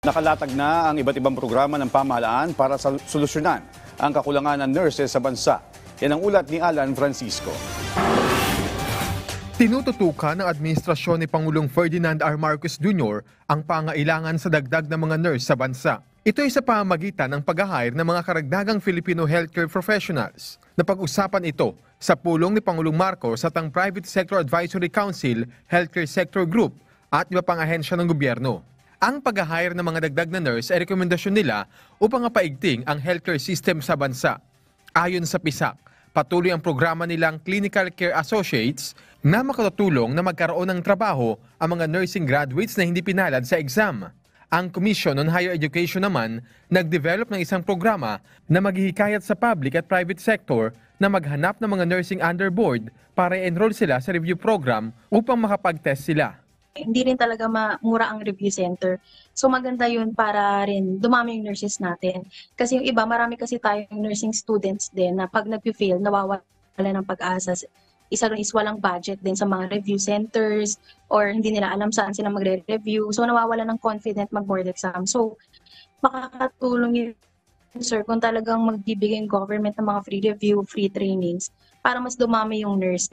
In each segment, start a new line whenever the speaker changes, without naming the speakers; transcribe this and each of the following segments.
Nakalatag na ang iba't ibang programa ng pamahalaan para solusyonan ang kakulangan ng nurses sa bansa. Yan ang ulat ni Alan Francisco.
Tinututukan ng administrasyon ni Pangulong Ferdinand R. Marcos Jr. ang pangailangan sa dagdag ng mga nurse sa bansa. Ito ay sa pamamagitan ng pag-hire ng mga karagdagang Filipino healthcare professionals. Napag-usapan ito sa pulong ni Pangulong Marcos at ang Private Sector Advisory Council, Healthcare Sector Group at iba pang ahensya ng gobyerno. Ang pag-hire ng mga dagdag na nurse ay rekomendasyon nila upang mapaigting ang healthcare system sa bansa. Ayon sa PISAC, patuloy ang programa nilang Clinical Care Associates na makatutulong na magkaroon ng trabaho ang mga nursing graduates na hindi pinalad sa exam. Ang Commission on Higher Education naman nag-develop ng isang programa na maghihikayat sa public at private sector na maghanap ng mga nursing underboard para i-enroll sila sa review program upang makapag-test sila.
Hindi rin talaga mura ang review center. So maganda yun para rin dumami yung nurses natin. Kasi yung iba, marami kasi tayong nursing students din na pag nag-fail, nawawala ng pag-asa. Isa rin is walang budget din sa mga review centers or hindi nila alam saan sila magre-review. So nawawala ng confident mag-board exam. So makakatulong yun, sir, kung talagang magbibigay yung government ng mga free review, free trainings para mas dumami yung nurse.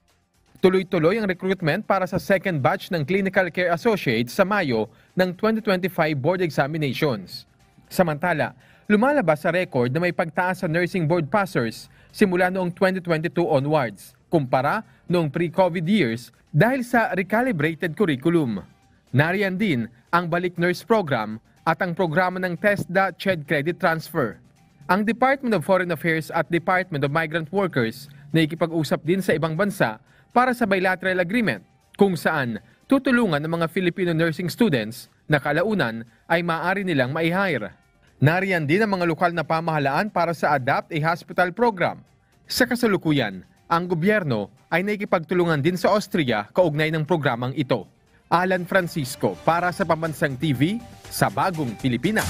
Tuloy-tuloy ang recruitment para sa second batch ng Clinical Care Associates sa Mayo ng 2025 board examinations. Samantala, lumalabas sa record na may pagtaas sa nursing board passers simula noong 2022 onwards, kumpara noong pre-COVID years dahil sa recalibrated curriculum. Nariyan din ang Balik Nurse Program at ang programa ng TESDA CHED Credit Transfer. Ang Department of Foreign Affairs at Department of Migrant Workers na ikipag-usap din sa ibang bansa para sa bilateral agreement kung saan tutulungan ng mga Filipino nursing students na kalaunan ay maaari nilang mai-hire. Nariyan din ang mga lokal na pamahalaan para sa Adapt a Hospital program. Sa kasalukuyan, ang gobyerno ay nakikipagtulungan din sa Austria kaugnay ng programang ito. Alan Francisco para sa Pambansang TV sa Bagong Pilipinas.